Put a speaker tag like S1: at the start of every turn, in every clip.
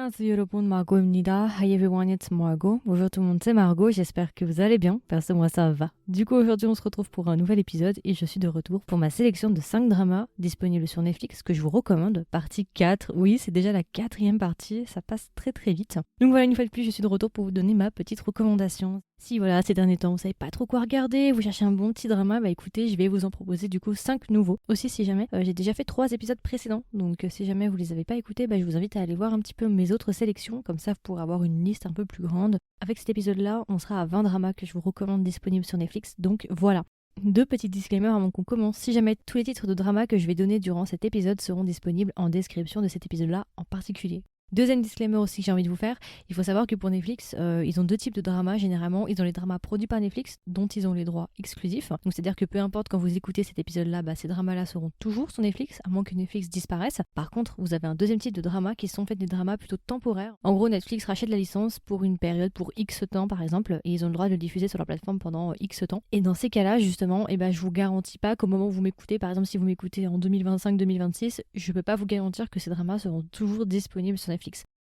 S1: 안녕하세요 여러분, Margot입니다. Hi everyone, it's Margot. Bonjour tout le monde, c'est Margot, j'espère que vous allez bien. Perso, moi ça va. Du coup, aujourd'hui on se retrouve pour un nouvel épisode et je suis de retour pour ma sélection de 5 dramas disponibles sur Netflix que je vous recommande, partie 4. Oui, c'est déjà la 4e partie, ça passe très très vite. Donc voilà, une fois de plus, je suis de retour pour vous donner ma petite recommandation. Si voilà, ces derniers temps, vous savez pas trop quoi regarder, vous cherchez un bon petit drama, bah écoutez, je vais vous en proposer du coup 5 nouveaux. Aussi, si jamais, j'ai déjà fait 3 épisodes précédents, donc si jamais vous les avez pas écoutés, bah je vous invite à aller voir un petit peu mes autres sélections, comme ça vous pourrez avoir une liste un peu plus grande. Avec cet épisode-là, on sera à 20 dramas que je vous recommande disponibles sur Netflix, donc voilà. 2 petits disclaimers avant qu'on commence. Si jamais tous les titres de dramas que je vais donner durant cet épisode seront disponibles en description de cet épisode-là en particulier. Deuxième disclaimer aussi que j'ai envie de vous faire, il faut savoir que pour Netflix, ils ont 2 types de dramas généralement. Ils ont les dramas produits par Netflix dont ils ont les droits exclusifs. Donc c'est-à-dire que peu importe quand vous écoutez cet épisode-là, bah, ces dramas-là seront toujours sur Netflix, à moins que Netflix disparaisse. Par contre, vous avez un deuxième type de dramas qui sont faits des dramas plutôt temporaires. En gros, Netflix rachète la licence pour une période, pour X temps par exemple, et ils ont le droit de le diffuser sur leur plateforme pendant X temps. Et dans ces cas-là, justement, je vous garantis pas qu'au moment où vous m'écoutez, par exemple si vous m'écoutez en 2025-2026, je peux pas vous garantir que ces dramas seront toujours disponibles sur Netflix.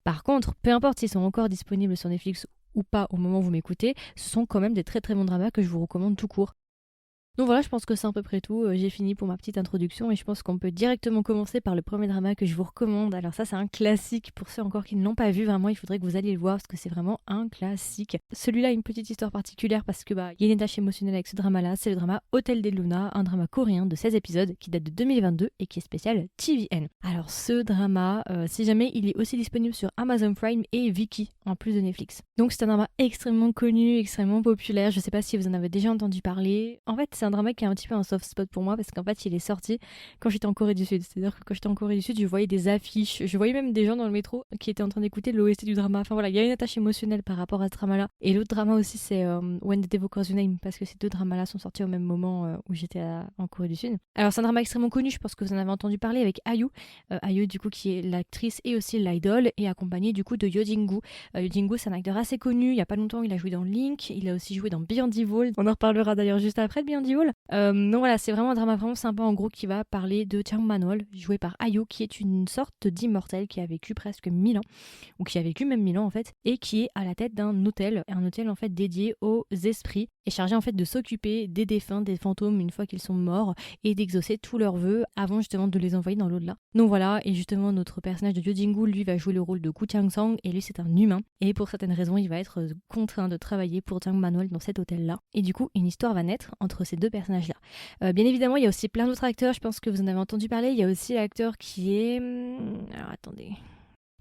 S1: Par contre, peu importe s'ils sont encore disponibles sur Netflix ou pas au moment où vous m'écoutez, ce sont quand même des très très bons dramas que je vous recommande tout court. Donc voilà, je pense que c'est à peu près tout. J'ai fini pour ma petite introduction et je pense qu'on peut directement commencer par le premier drama que je vous recommande. Alors ça, c'est un classique pour ceux encore qui ne l'ont pas vu. Vraiment, il faudrait que vous alliez le voir parce que c'est vraiment un classique. Celui-là a une petite histoire particulière parce que il y a une attache émotionnelle avec ce drama-là. C'est le drama Hotel des Luna, un drama coréen de 16 épisodes qui date de 2022 et qui est spécial TVN. Alors ce drama, si jamais, il est aussi disponible sur Amazon Prime et Viki en plus de Netflix. Donc c'est un drama extrêmement connu, extrêmement populaire. Je sais pas si vous en avez déjà entendu parler. En fait, c'est un drama qui a un petit peu un soft spot pour moi parce qu'en fait il est sorti quand j'étais en Corée du Sud. C'est-à-dire que quand j'étais en Corée du Sud, je voyais des affiches, je voyais même des gens dans le métro qui étaient en train d'écouter l'OST du drama. Enfin voilà, il y a une attache émotionnelle par rapport à ce drama-là. Et l'autre drama aussi, c'est When the Devil Calls Your Name, parce que ces 2 dramas-là sont sortis au même moment où j'étais en Corée du Sud. Alors c'est un drama extrêmement connu, je pense que vous en avez entendu parler, avec IU. IU du coup qui est l'actrice et aussi l'idol, et accompagnée du coup de Yoo Jin-gu. Yoo Jin-gu, c'est un acteur assez connu. Il y a pas longtemps, il a joué dans Link, il a aussi joué dans Beyond Evil. On en reparlera d'ailleurs juste après de Beyond Evil. Donc voilà, c'est vraiment un drama vraiment sympa en gros qui va parler de Chang Man-wol, joué par IU, qui est une sorte d'immortel qui a vécu presque 1000 ans, ou qui a vécu même 1000 ans en fait, et qui est à la tête d'un hôtel, un hôtel en fait dédié aux esprits, et chargé en fait de s'occuper des défunts, des fantômes une fois qu'ils sont morts, et d'exaucer tous leurs vœux avant justement de les envoyer dans l'au-delà. Donc voilà, et justement notre personnage de Yoo Jin-gu, lui, va jouer le rôle de Koo Chang-sang, et lui c'est un humain, et pour certaines raisons il va être contraint de travailler pour Chang Man-wol dans cet hôtel-là, et du coup une histoire va naître entre ces 2 personnages-là. Bien évidemment, il y a aussi plein d'autres acteurs, je pense que vous en avez entendu parler. Il y a aussi l'acteur qui est... Alors attendez...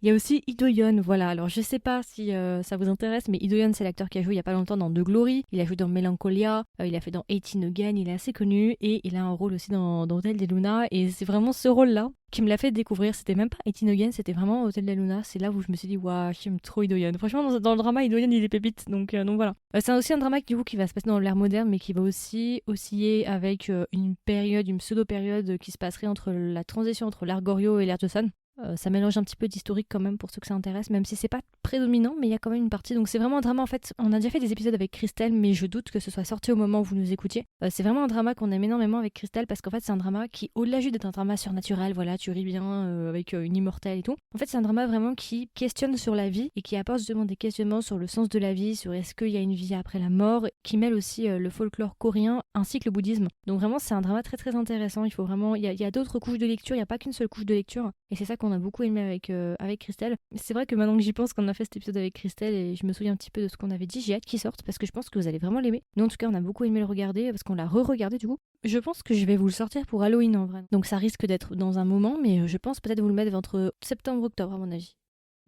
S1: Il y a aussi Lee Do-yeon, voilà. Alors je sais pas si ça vous intéresse, mais Lee Do-yeon c'est l'acteur qui a joué il y a pas longtemps dans The Glory, il a joué dans Melancholia, il a fait dans 18 Again, il est assez connu, et il a un rôle aussi dans Hotel des Luna, et c'est vraiment ce rôle-là qui me l'a fait découvrir. C'était même pas 18 Again, c'était vraiment Hotel des Luna. C'est là où je me suis dit, waouh, j'aime trop Lee Do-yeon. Franchement, dans le drama, Lee Do-yeon il est pépite, donc voilà. C'est aussi un drama du coup qui va se passer dans l'ère moderne, mais qui va aussi osciller avec une période, une pseudo-période qui se passerait entre la transition entre l'ère Goryeo et l'ère Joseon. Ça mélange un petit peu d'historique quand même pour ceux que ça intéresse, même si c'est pas prédominant, mais il y a quand même une partie. Donc c'est vraiment un drama en fait. On a déjà fait des épisodes avec Christelle, mais je doute que ce soit sorti au moment où vous nous écoutiez. C'est vraiment un drama qu'on aime énormément avec Christelle parce qu'en fait c'est un drama qui, au-delà juste d'être un drama surnaturel, voilà, tu ris bien avec une immortelle et tout. En fait c'est un drama vraiment qui questionne sur la vie et qui apporte justement des questionnements sur le sens de la vie, sur est-ce qu'il y a une vie après la mort, qui mêle aussi le folklore coréen ainsi que le bouddhisme. Donc vraiment c'est un drama très très intéressant. Il faut vraiment, il y a d'autres couches de lecture, il n'y a pas qu'une seule couche de lecture, et c'est ça qu'on a beaucoup aimé avec Christelle. C'est vrai que maintenant que j'y pense, qu'on a fait cet épisode avec Christelle et je me souviens un petit peu de ce qu'on avait dit, j'ai hâte qu'il sorte parce que je pense que vous allez vraiment l'aimer. Nous en tout cas on a beaucoup aimé le regarder parce qu'on l'a re-regardé du coup. Je pense que je vais vous le sortir pour Halloween en vrai. Donc ça risque d'être dans un moment, mais je pense peut-être vous le mettre entre septembre et octobre à mon avis.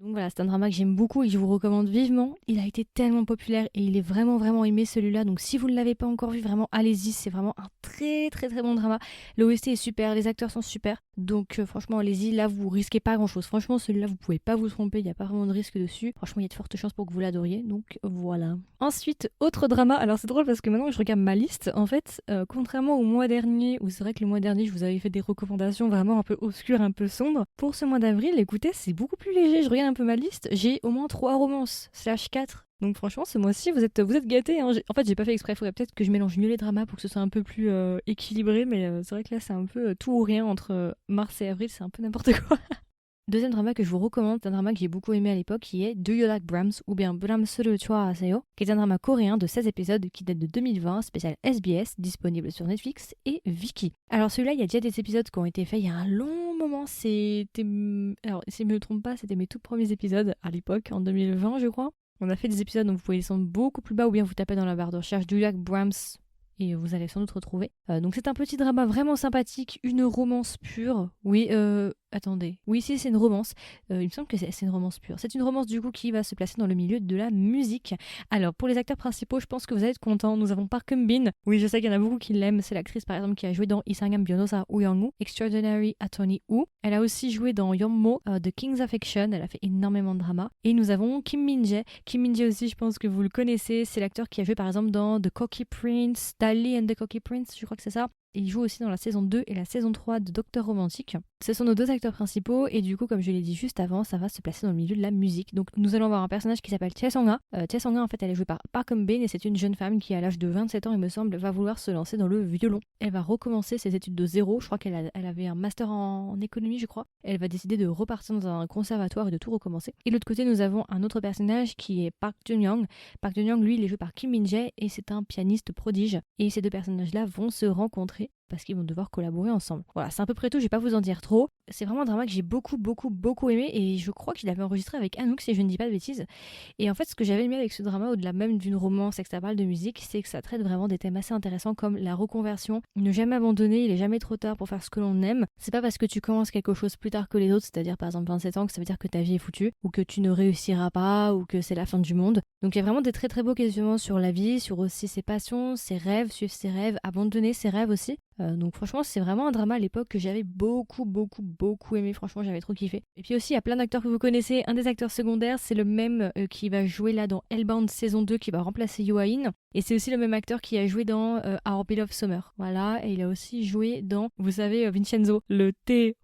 S1: Donc voilà, c'est un drama que j'aime beaucoup et que je vous recommande vivement. Il a été tellement populaire et il est vraiment vraiment aimé celui-là. Donc si vous ne l'avez pas encore vu, vraiment allez-y, c'est vraiment un très très très bon drama. L'OST est super, les acteurs sont super. Donc franchement allez-y, là vous risquez pas grand-chose. Franchement celui-là vous pouvez pas vous tromper, il n'y a pas vraiment de risque dessus. Franchement il y a de fortes chances pour que vous l'adoriez. Donc voilà. Ensuite, autre drama. Alors c'est drôle parce que maintenant que je regarde ma liste, en fait, contrairement au mois dernier, où c'est vrai que le mois dernier je vous avais fait des recommandations vraiment un peu obscures, un peu sombres, pour ce mois d'avril, écoutez, c'est beaucoup plus léger. Je regarde un peu ma liste, j'ai au moins 3 romances, /4. Donc franchement, ce mois-ci, vous êtes gâtés. Hein. En fait, j'ai pas fait exprès. Il faudrait peut-être que je mélange mieux les dramas pour que ce soit un peu plus équilibré. Mais c'est vrai que là, c'est un peu tout ou rien entre mars et avril. C'est un peu n'importe quoi. Deuxième drama que je vous recommande, c'est un drama que j'ai beaucoup aimé à l'époque qui est Do You Like Brahms ou bien Brahms를 좋아하세요, qui est un drama coréen de 16 épisodes qui date de 2020, spécial SBS, disponible sur Netflix et Viki. Alors celui-là, il y a déjà des épisodes qui ont été faits il y a un long moment, alors si je me trompe pas, c'était mes tout premiers épisodes à l'époque, en 2020 je crois. On a fait des épisodes donc vous pouvez descendre beaucoup plus bas ou bien vous tapez dans la barre de recherche Do You Like Brahms et vous allez sans doute retrouver. Donc c'est un petit drama vraiment sympathique, une romance pure. Oui, attendez. Oui, si, c'est une romance. Il me semble que c'est une romance pure. C'est une romance du coup qui va se placer dans le milieu de la musique. Alors pour les acteurs principaux, je pense que vous allez être contents. Nous avons Park Eun-bin. Oui, je sais qu'il y en a beaucoup qui l'aiment. C'est l'actrice par exemple qui a joué dans Isangan Byonosa Uyang-woo, Extraordinary Attorney Woo. Elle a aussi joué dans Yeonmo, The King's Affection. Elle a fait énormément de drama. Et nous avons Kim Min-jae. Kim Min-jae aussi, je pense que vous le connaissez. C'est l'acteur qui a joué par exemple dans The Cocky Prince, Dali and the Cocky Prince, je crois que c'est ça. Et il joue aussi dans la saison 2 et la saison 3 de Docteur Romantique. Ce sont nos deux acteurs principaux et du coup, comme je l'ai dit juste avant, ça va se placer dans le milieu de la musique. Donc nous allons avoir un personnage qui s'appelle Chae Song-ha. Chae Song-ha, en fait, elle est jouée par Park Eun-bin et c'est une jeune femme qui, à l'âge de 27 ans, il me semble, va vouloir se lancer dans le violon. Elle va recommencer ses études de zéro. Je crois qu'elle avait un master en économie, je crois. Elle va décider de repartir dans un conservatoire et de tout recommencer. Et de l'autre côté, nous avons un autre personnage qui est Park Jun-young. Park Jun-young, lui, il est joué par Kim Min-jae et c'est un pianiste prodige. Et ces deux personnages-là vont se rencontrer parce qu'ils vont devoir collaborer ensemble. Voilà, c'est à peu près tout, je vais pas vous en dire trop. C'est vraiment un drama que j'ai beaucoup aimé et je crois que je l'avais enregistré avec Anouk si je ne dis pas de bêtises. Et en fait, ce que j'avais aimé avec ce drama, au-delà même d'une romance et que ça parle de musique, c'est que ça traite vraiment des thèmes assez intéressants comme la reconversion, ne jamais abandonner, il est jamais trop tard pour faire ce que l'on aime. C'est pas parce que tu commences quelque chose plus tard que les autres, c'est-à-dire par exemple 27 ans, que ça veut dire que ta vie est foutue, ou que tu ne réussiras pas, ou que c'est la fin du monde. Donc il y a vraiment des très beaux questionnements sur la vie, sur aussi ses passions, ses rêves, suivre ses rêves, abandonner ses rêves aussi. Donc franchement c'est vraiment un drama à l'époque que j'avais beaucoup aimé, franchement j'avais trop kiffé. Et puis aussi il y a plein d'acteurs que vous connaissez, un des acteurs secondaires c'est le même qui va jouer là dans Hellbound saison 2 qui va remplacer Yoo Ha-in, et c'est aussi le même acteur qui a joué dans Our Beloved Summer, voilà, et il a aussi joué dans, vous savez, Vincenzo, le Teho.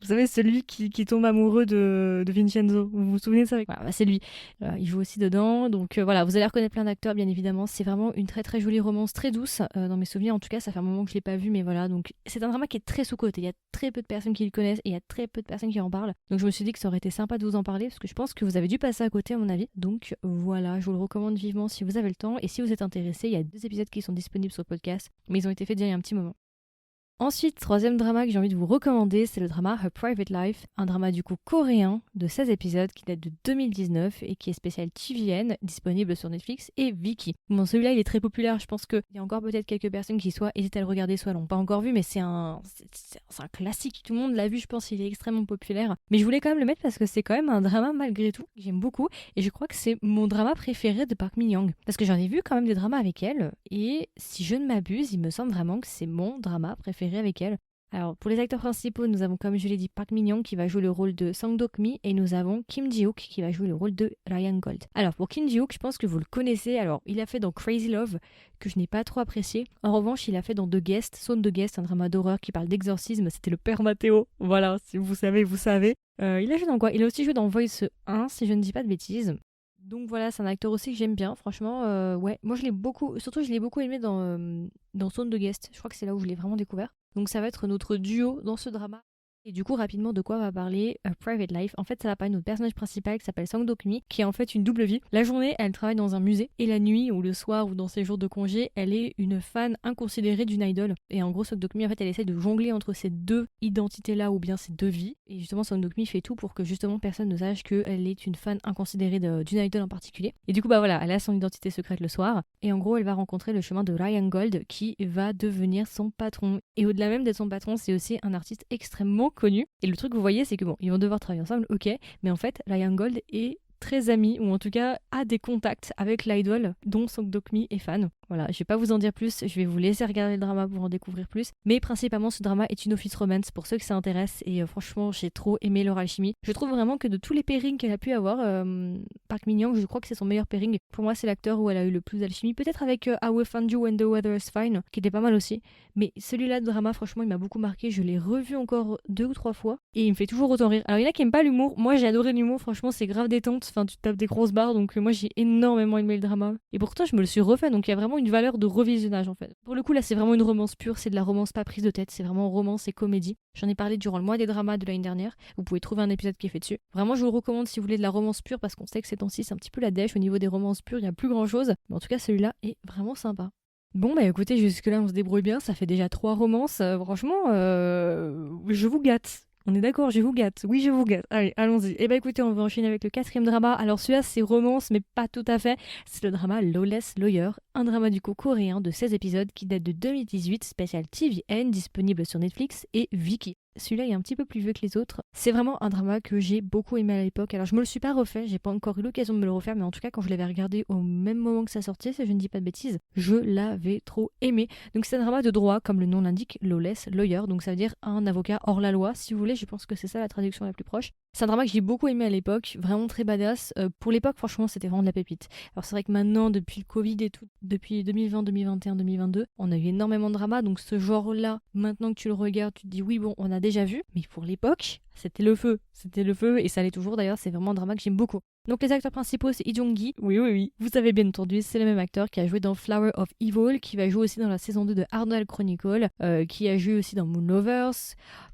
S1: Vous savez, celui qui tombe amoureux de Vincenzo. Vous vous souvenez de ça? Voilà, bah c'est lui. Il joue aussi dedans. Donc voilà, vous allez reconnaître plein d'acteurs, bien évidemment. C'est vraiment une très jolie romance, très douce. Dans mes souvenirs, en tout cas, ça fait un moment que je l'ai pas vu, mais voilà. Donc c'est un drama qui est très sous-coté. Il y a très peu de personnes qui le connaissent et il y a très peu de personnes qui en parlent. Donc je me suis dit que ça aurait été sympa de vous en parler parce que je pense que vous avez dû passer à côté, à mon avis. Donc voilà, je vous le recommande vivement si vous avez le temps. Et si vous êtes intéressé, il y a 2 épisodes qui sont disponibles sur le podcast, mais ils ont été faits déjà il y a un petit moment. Ensuite, troisième drama que j'ai envie de vous recommander, c'est le drama Her Private Life, un drama du coup coréen de 16 épisodes qui date de 2019 et qui est spécial TVN, disponible sur Netflix et Viki. Bon, celui-là, il est très populaire, je pense qu'il y a encore peut-être quelques personnes qui soit hésitent à le regarder, soit l'ont pas encore vu, mais c'est un classique, tout le monde l'a vu, je pense qu'il est extrêmement populaire. Mais je voulais quand même le mettre parce que c'est quand même un drama malgré tout, que j'aime beaucoup, et je crois que c'est mon drama préféré de Park Min-young, parce que j'en ai vu quand même des dramas avec elle, et si je ne m'abuse, il me semble vraiment que c'est mon drama préféré avec elle. Alors pour les acteurs principaux, nous avons comme je l'ai dit Park Min-young qui va jouer le rôle de Sang Dok-mi et nous avons Kim Ji-wook qui va jouer le rôle de Ryan Gold. Alors pour Kim Ji-wook, je pense que vous le connaissez. Alors il a fait dans Crazy Love que je n'ai pas trop apprécié. En revanche, il a fait dans The Guest, Zone de Guest, un drama d'horreur qui parle d'exorcisme. C'était le père Matteo. Voilà, si vous savez, vous savez. Il a joué dans quoi? Il a aussi joué dans Voice 1 si je ne dis pas de bêtises. Donc voilà, c'est un acteur aussi que j'aime bien, franchement, ouais. Moi je l'ai beaucoup aimé dans Zone de Guest, je crois que c'est là où je l'ai vraiment découvert. Donc ça va être notre duo dans ce drama. Et du coup, rapidement, de quoi va parler Private Life? En fait, ça va parler de notre personnage principal qui s'appelle Sang Dok-mi, qui est en fait une double vie. La journée, elle travaille dans un musée, et la nuit, ou le soir, ou dans ses jours de congé, elle est une fan inconsidérée d'une idole. Et en gros, Sang Dok-mi, en fait, elle essaie de jongler entre ces deux identités-là, ou bien ces deux vies. Et justement, Sang Dok-mi fait tout pour que justement personne ne sache qu'elle est une fan inconsidérée d'une idole en particulier. Et du coup, bah voilà, elle a son identité secrète le soir. Et en gros, elle va rencontrer le chemin de Ryan Gold, qui va devenir son patron. Et au-delà même d'être son patron, c'est aussi un artiste extrêmement connu. Et le truc que vous voyez, c'est que bon, ils vont devoir travailler ensemble, ok, mais en fait, Ryan Gold est très ami, ou en tout cas a des contacts avec l'idol dont Sang Dok-mi est fan. Voilà, je vais pas vous en dire plus, je vais vous laisser regarder le drama pour en découvrir plus. Mais principalement, ce drama est une office romance pour ceux que ça intéresse. Et franchement, j'ai trop aimé leur alchimie. Je trouve vraiment que de tous les pairings qu'elle a pu avoir, Park Min-young, je crois que c'est son meilleur pairing. Pour moi, c'est l'acteur où elle a eu le plus d'alchimie. Peut-être avec I Will Find You When the Weather is Fine, qui était pas mal aussi. Mais celui-là de drama, franchement, il m'a beaucoup marqué. Je l'ai revu encore 2 ou 3 fois. Et il me fait toujours autant rire. Alors, il y en a qui aiment pas l'humour. Moi, j'ai adoré l'humour. Franchement, c'est grave détente. Enfin, tu tapes des grosses barres. Donc, moi, j'ai énormément aimé le drama. Et pourtant, je me le suis refait. Donc, il y a vraiment une valeur de revisionnage en fait. Pour le coup là c'est vraiment une romance pure, c'est de la romance pas prise de tête, c'est vraiment romance et comédie. J'en ai parlé durant le mois des dramas de l'année dernière, vous pouvez trouver un épisode qui est fait dessus. Vraiment je vous le recommande si vous voulez de la romance pure parce qu'on sait que ces temps-ci c'est un petit peu la dèche au niveau des romances pures, il n'y a plus grand chose. Mais en tout cas celui-là est vraiment sympa. Bon bah écoutez, jusque-là on se débrouille bien, ça fait déjà 3 romances, franchement, je vous gâte. On est d'accord, je vous gâte. Oui, je vous gâte. Allez, allons-y. Et bah écoutez, on va enchaîner avec le 4e drama. Alors celui-là, c'est romance, mais pas tout à fait. C'est le drama Lawless Lawyer, un drama du coup coréen de 16 épisodes qui date de 2018, spécial TVN, disponible sur Netflix et Viki. Celui-là est un petit peu plus vieux que les autres. C'est vraiment un drama que j'ai beaucoup aimé à l'époque. Alors je me le suis pas refait, j'ai pas encore eu l'occasion de me le refaire, mais en tout cas quand je l'avais regardé au même moment que ça sortait, si je ne dis pas de bêtises, je l'avais trop aimé. Donc c'est un drama de droit, comme le nom l'indique, Lawless Lawyer, donc ça veut dire un avocat hors la loi, si vous voulez, je pense que c'est ça la traduction la plus proche. C'est un drama que j'ai beaucoup aimé à l'époque, vraiment très badass. Pour l'époque, franchement, c'était vraiment de la pépite. Alors c'est vrai que maintenant, depuis le Covid et tout, depuis 2020, 2021, 2022, on a eu énormément de dramas, donc ce genre-là, maintenant que tu le regardes, tu te dis oui, bon, on a déjà vu, mais pour l'époque, c'était le feu. C'était le feu, et ça l'est toujours d'ailleurs, c'est vraiment un drama que j'aime beaucoup. Donc les acteurs principaux, c'est Lee Jong-gi. Oui, vous avez bien entendu, c'est le même acteur qui a joué dans Flower of Evil, qui va jouer aussi dans la saison 2 de Arnold Chronicle, qui a joué aussi dans Moon Lovers.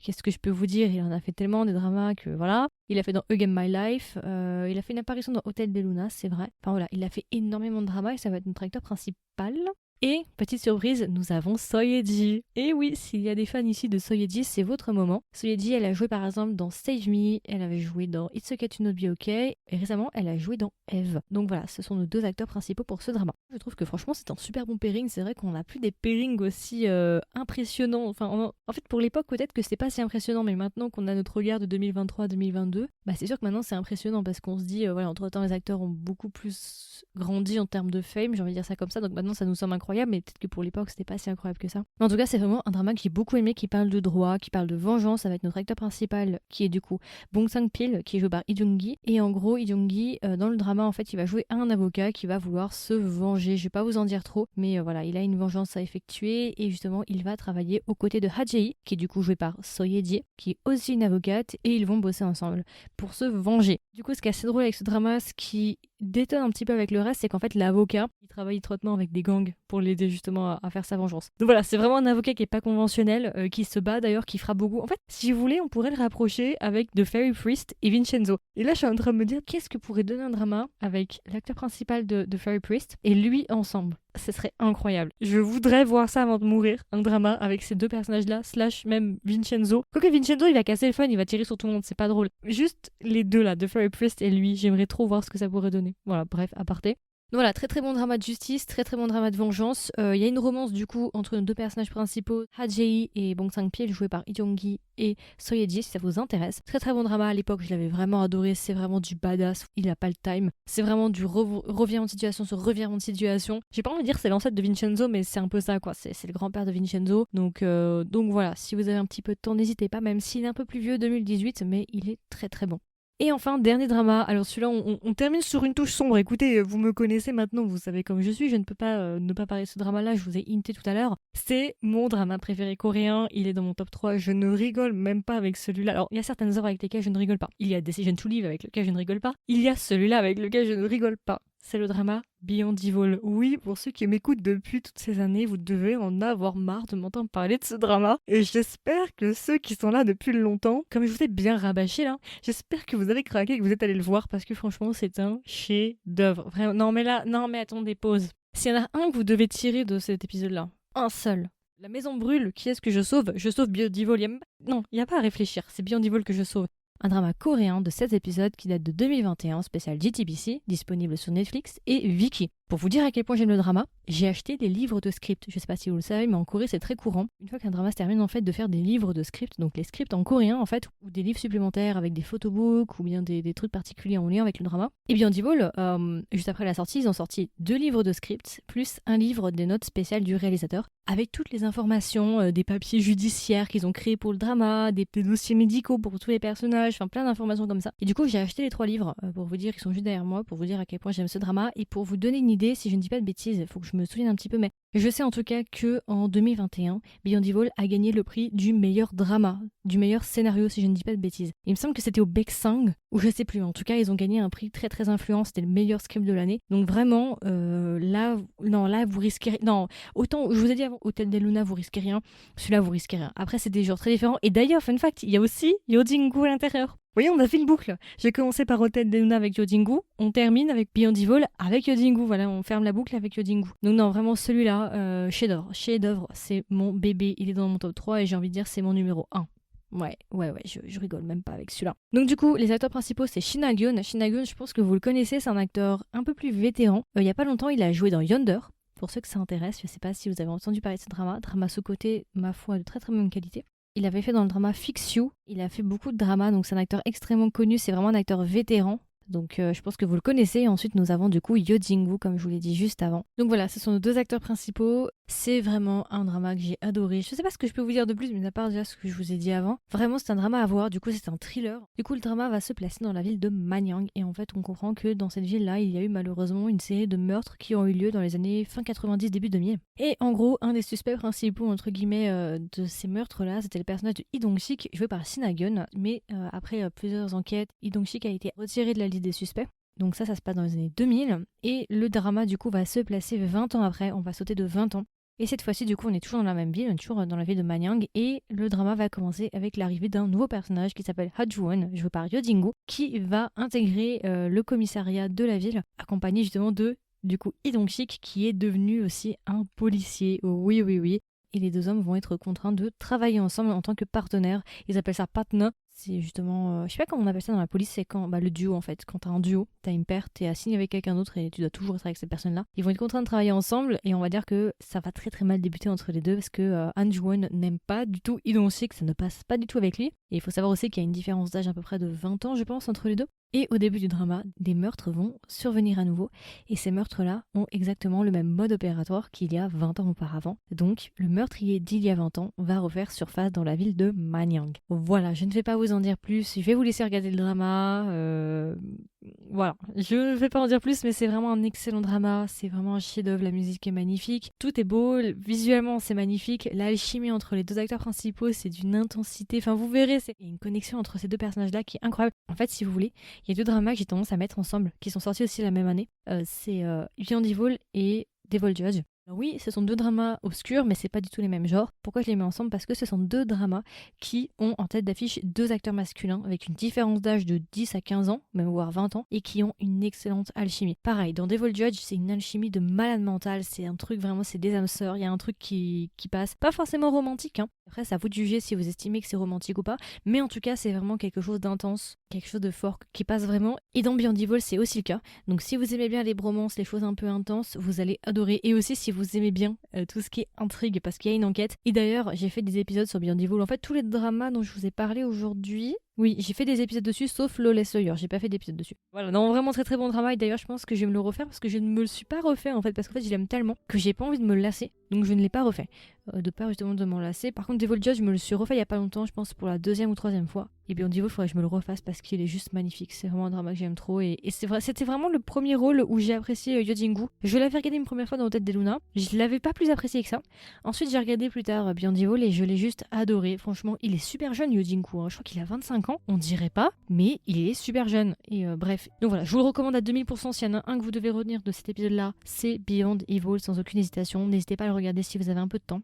S1: Qu'est-ce que je peux vous dire? Il en a fait tellement des dramas que voilà. Il a fait dans Again My Life, il a fait une apparition dans Hotel de Luna, c'est vrai. Enfin voilà, il a fait énormément de dramas et ça va être notre acteur principal. Et, petite surprise, nous avons Soyeji. Et oui, s'il y a des fans ici de Soyeji, c'est votre moment. Soyeji, elle a joué par exemple dans Save Me, elle avait joué dans It's Okay to Not Be Okay, et récemment, elle a joué dans Eve. Donc voilà, ce sont nos 2 acteurs principaux pour ce drama. Je trouve que franchement, c'est un super bon pairing. C'est vrai qu'on n'a plus des pairings aussi impressionnants. Enfin, en fait, pour l'époque, peut-être que c'était pas si impressionnant, mais maintenant qu'on a notre regard de 2023-2022, bah c'est sûr que maintenant c'est impressionnant parce qu'on se dit, voilà, entre-temps, les acteurs ont beaucoup plus grandi en termes de fame, j'ai envie de dire ça comme ça, donc maintenant ça nous semble incroyable, mais peut-être que pour l'époque c'était pas si incroyable que ça. Mais en tout cas, c'est vraiment un drama que j'ai beaucoup aimé, qui parle de droit, qui parle de vengeance, avec notre acteur principal qui est du coup Bong Sang-pil, qui est joué par Lee Jong-gi. Et en gros, Lee Jong-gi, dans le drama, en fait, il va jouer un avocat qui va vouloir se venger. Je vais pas vous en dire trop, mais voilà, il a une vengeance à effectuer et justement, il va travailler aux côtés de Ha-jae, qui est du coup joué par Soyeji, qui est aussi une avocate, et ils vont bosser ensemble pour se venger. Du coup, ce qui est assez drôle avec ce drama, ce qui détonne un petit peu avec le reste, c'est qu'en fait l'avocat, il travaille étroitement avec des gangs pour l'aider justement à faire sa vengeance. Donc voilà, c'est vraiment un avocat qui est pas conventionnel, qui se bat d'ailleurs, qui fera beaucoup. En fait, si vous voulez, on pourrait le rapprocher avec The Fairy Priest et Vincenzo. Et là, je suis en train de me dire, qu'est-ce que pourrait donner un drama avec l'acteur principal de The Fairy Priest et lui ensemble? Ce serait incroyable. Je voudrais voir ça avant de mourir, un drama avec ces 2 personnages-là, slash même Vincenzo. Quoique Vincenzo, il va casser le fun, il va tirer sur tout le monde, c'est pas drôle. Juste les 2 là, The Fairy Priest et lui, j'aimerais trop voir ce que ça pourrait donner. Voilà, bref, aparté. Donc voilà, très très bon drama de justice, très très bon drama de vengeance. Il y a une romance du coup entre nos 2 personnages principaux, Ha-jae et Bong Sang-pil, joués par Lee Jong-gi et Soyeji, si ça vous intéresse. Très très bon drama à l'époque, je l'avais vraiment adoré, c'est vraiment du badass, il a pas le time. C'est vraiment du revirement de situation sur revirement de situation. J'ai pas envie de dire c'est l'ancêtre de Vincenzo, mais c'est un peu ça quoi, c'est le grand-père de Vincenzo. Donc voilà, si vous avez un petit peu de temps, n'hésitez pas, même s'il est un peu plus vieux, 2018, mais il est très très bon. Et enfin, dernier drama. Alors celui-là, on termine sur une touche sombre. Écoutez, vous me connaissez maintenant, vous savez comme je suis. Je ne peux pas ne pas parler de ce drama-là, je vous ai hinté tout à l'heure. C'est mon drama préféré coréen. Il est dans mon top 3. Je ne rigole même pas avec celui-là. Alors, il y a certaines œuvres avec lesquelles je ne rigole pas. Il y a Decision to Live avec lequel je ne rigole pas. Il y a celui-là avec lequel je ne rigole pas. C'est le drama Beyond Evil. Oui, pour ceux qui m'écoutent depuis toutes ces années, vous devez en avoir marre de m'entendre parler de ce drama. Et j'espère que ceux qui sont là depuis longtemps, comme je vous ai bien rabâché là, j'espère que vous avez craqué et que vous êtes allés le voir parce que franchement, c'est un chef-d'œuvre. Vraiment. Non mais attendez, pause. S'il y en a un que vous devez tirer de cet épisode-là, un seul. La maison brûle, qui est-ce que je sauve? Je sauve Beyond Evil. Non, il n'y a pas à réfléchir, c'est Beyond Evil que je sauve. Un drama coréen de 7 épisodes qui date de 2021, spécial JTBC, disponible sur Netflix et Viki. Pour vous dire à quel point j'aime le drama, j'ai acheté des livres de script. Je sais pas si vous le savez, mais en Corée c'est très courant. Une fois qu'un drama se termine en fait de faire des livres de script, donc les scripts en coréen en fait, ou des livres supplémentaires avec des photobooks ou bien des trucs particuliers en lien avec le drama. Et bien Divol, juste après la sortie, ils ont sorti 2 livres de script, plus un livre des notes spéciales du réalisateur, avec toutes les informations, des papiers judiciaires qu'ils ont créés pour le drama, des dossiers médicaux pour tous les personnages, enfin plein d'informations comme ça. Et du coup j'ai acheté les 3 livres, pour vous dire, ils sont juste derrière moi, pour vous dire à quel point j'aime ce drama, et pour vous donner une idée, si je ne dis pas de bêtises, il faut que je me souvienne un petit peu, mais Je sais en tout cas que en 2021, Beyond Evil a gagné le prix du meilleur drama, du meilleur scénario si je ne dis pas de bêtises. Il me semble que c'était au Baeksang, ou je sais plus. En tout cas, ils ont gagné un prix très très influent. C'était le meilleur script de l'année. Donc vraiment, là vous risquez. Non, autant je vous ai dit avant, Hotel del Luna vous risquez rien. Celui-là vous risquez rien. Après c'est des genres très différents. Et d'ailleurs, fun fact, il y a aussi Yo Jin-gu à l'intérieur. Vous voyez, on a fait une boucle. J'ai commencé par Hotel del Luna avec Yo Jin-gu, on termine avec Beyond Evil avec Yo Jin-gu. Voilà, on ferme la boucle avec Yo Jin-gu. Donc non, vraiment celui-là, chef-d'œuvre, c'est mon bébé. Il est dans mon top 3 et j'ai envie de dire c'est mon numéro 1. Ouais, je rigole même pas avec celui-là. Donc du coup, les acteurs principaux, c'est Shin Ha-gyun. Shin Ha-gyun, je pense que vous le connaissez, c'est un acteur un peu plus vétéran. Il y a pas longtemps, il a joué dans Yonder. Pour ceux que ça intéresse, je sais pas si vous avez entendu parler de ce drama sous-côté, ma foi, de très très bonne qualité. Il avait fait dans le drama Fix You, il a fait beaucoup de drama, donc c'est un acteur extrêmement connu, c'est vraiment un acteur vétéran. Donc je pense que vous le connaissez. Et ensuite nous avons du coup Yo Jin-gu comme je vous l'ai dit juste avant. Donc voilà, ce sont nos deux acteurs principaux. C'est vraiment un drama que j'ai adoré. Je sais pas ce que je peux vous dire de plus, mais à part déjà ce que je vous ai dit avant. Vraiment c'est un drama à voir, du coup c'est un thriller. Du coup le drama va se placer dans la ville de Manyang. Et en fait on comprend que dans cette ville-là, il y a eu malheureusement une série de meurtres qui ont eu lieu dans les années fin 90, début 2000. Et en gros, un des suspects principaux entre guillemets de ces meurtres-là, c'était le personnage de Lee Dong-sik, joué par Shin Ha-gyun. Mais après plusieurs enquêtes, Lee Dong-sik a été retiré de la liste des suspects. Donc ça se passe dans les années 2000. Et le drama du coup va se placer 20 ans après. On va sauter de 20 ans. Et cette fois-ci, du coup, on est toujours dans la même ville, on est toujours dans la ville de Manyang, et le drama va commencer avec l'arrivée d'un nouveau personnage qui s'appelle Ha-ju-won, joué par Yo Jin-gu, qui va intégrer le commissariat de la ville, accompagné justement de, du coup, Lee Dong-sik, qui est devenu aussi un policier. Oui. Et les deux hommes vont être contraints de travailler ensemble en tant que partenaires. Ils appellent ça partner. C'est justement, je sais pas comment on appelle ça dans la police, c'est quand le duo en fait. Quand t'as un duo, t'as une paire, t'es assigné avec quelqu'un d'autre et tu dois toujours être avec cette personne-là. Ils vont être contraints de travailler ensemble et on va dire que ça va très très mal débuter entre les deux parce que Han Ju-won n'aime pas du tout Lee Dong-sik, ça ne passe pas du tout avec lui. Et il faut savoir aussi qu'il y a une différence d'âge à peu près de 20 ans, je pense, entre les deux. Et au début du drama, des meurtres vont survenir à nouveau. Et ces meurtres-là ont exactement le même mode opératoire qu'il y a 20 ans auparavant. Donc, le meurtrier d'il y a 20 ans va refaire surface dans la ville de Manyang. Voilà, je ne vais pas vous en dire plus. Je vais vous laisser regarder le drama. Voilà, je ne vais pas en dire plus, mais c'est vraiment un excellent drama. C'est vraiment un chef-d'œuvre. La musique est magnifique. Tout est beau. Visuellement, c'est magnifique. L'alchimie entre les deux acteurs principaux, c'est d'une intensité. Enfin, vous verrez, il y a une connexion entre ces deux personnages-là qui est incroyable. En fait, si vous voulez, il y a deux dramas que j'ai tendance à mettre ensemble, qui sont sortis aussi la même année. C'est Beyond Evil et Devil Judge. Alors oui, ce sont deux dramas obscurs, mais c'est pas du tout les mêmes genres. Pourquoi je les mets ensemble? Parce que ce sont deux dramas qui ont en tête d'affiche deux acteurs masculins avec une différence d'âge de 10 à 15 ans, même voire 20 ans, et qui ont une excellente alchimie. Pareil, dans Devil Judge, c'est une alchimie de malade mental, c'est un truc vraiment, c'est des âmes sœurs, il y a un truc qui passe. Pas forcément romantique, hein. Après, c'est à vous de juger si vous estimez que c'est romantique ou pas, mais en tout cas, c'est vraiment quelque chose d'intense, quelque chose de fort, qui passe vraiment. Et dans Beyond Evil, c'est aussi le cas. Donc si vous aimez bien les bromances, les choses un peu intenses, vous allez adorer. Et aussi si vous aimez bien tout ce qui est intrigue, parce qu'il y a une enquête. Et d'ailleurs, j'ai fait des épisodes sur Beyond Evil. En fait, tous les dramas dont je vous ai parlé aujourd'hui, oui, j'ai fait des épisodes dessus, sauf Lawless Lawyer, j'ai pas fait d'épisode dessus. Voilà, non, vraiment très très bon travail. D'ailleurs, je pense que je vais me le refaire parce que je ne me le suis pas refait en fait, parce qu'en fait, je l'aime tellement que j'ai pas envie de me le lasser, donc je ne l'ai pas refait. De peur justement de m'en lasser. Par contre, Devil Judge, je me le suis refait il y a pas longtemps, je pense pour la deuxième ou troisième fois. Et Beyond Evil, il faudrait que je me le refasse parce qu'il est juste magnifique. C'est vraiment un drama que j'aime trop. Et c'est vrai, c'était vraiment le premier rôle où j'ai apprécié Yo Jin-gu. Je l'avais regardé une première fois dans Hotel del Luna. Je l'avais pas plus apprécié que ça. Ensuite, j'ai regardé plus tard Beyond Evil et je l'ai juste adoré. Franchement, il est super jeune, Yo Jin-gu. Hein. Je crois qu'il a 25 ans. On dirait pas, mais il est super jeune. Et bref. Donc voilà, je vous le recommande à 2000%. S'il y en a un que vous devez retenir de cet épisode-là, c'est Beyond Evil sans aucune hésitation. N'hésitez pas à le regarder si vous avez un peu de temps.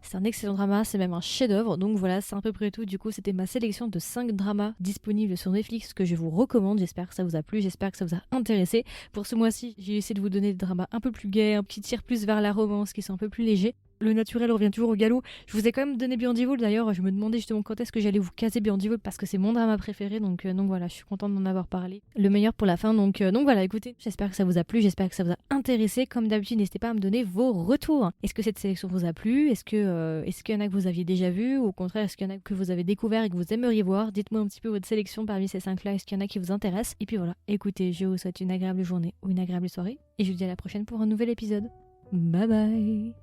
S1: C'est un excellent drama, c'est même un chef-d'œuvre. Donc voilà, c'est à peu près tout. Du coup, c'était ma sélection de 5 dramas disponibles sur Netflix que je vous recommande. J'espère que ça vous a plu, j'espère que ça vous a intéressé. Pour ce mois-ci, j'ai essayé de vous donner des dramas un peu plus gais, qui tirent plus vers la romance, qui sont un peu plus légers. Le naturel revient toujours au galop. Je vous ai quand même donné Beyond Evil, d'ailleurs, je me demandais justement quand est-ce que j'allais vous caser Beyond Evil parce que c'est mon drama préféré, donc voilà, je suis contente d'en avoir parlé. Le meilleur pour la fin, donc voilà, écoutez, j'espère que ça vous a plu, j'espère que ça vous a intéressé. Comme d'habitude, n'hésitez pas à me donner vos retours. Est-ce que cette sélection vous a plu? Est-ce qu'il y en a que vous aviez déjà vu? Ou au contraire, est-ce qu'il y en a que vous avez découvert et que vous aimeriez voir? Dites-moi un petit peu votre sélection parmi ces 5-là, est-ce qu'il y en a qui vous intéressent? Et puis voilà, écoutez, je vous souhaite une agréable journée ou une agréable soirée, et je vous dis à la prochaine pour un nouvel épisode. Bye bye.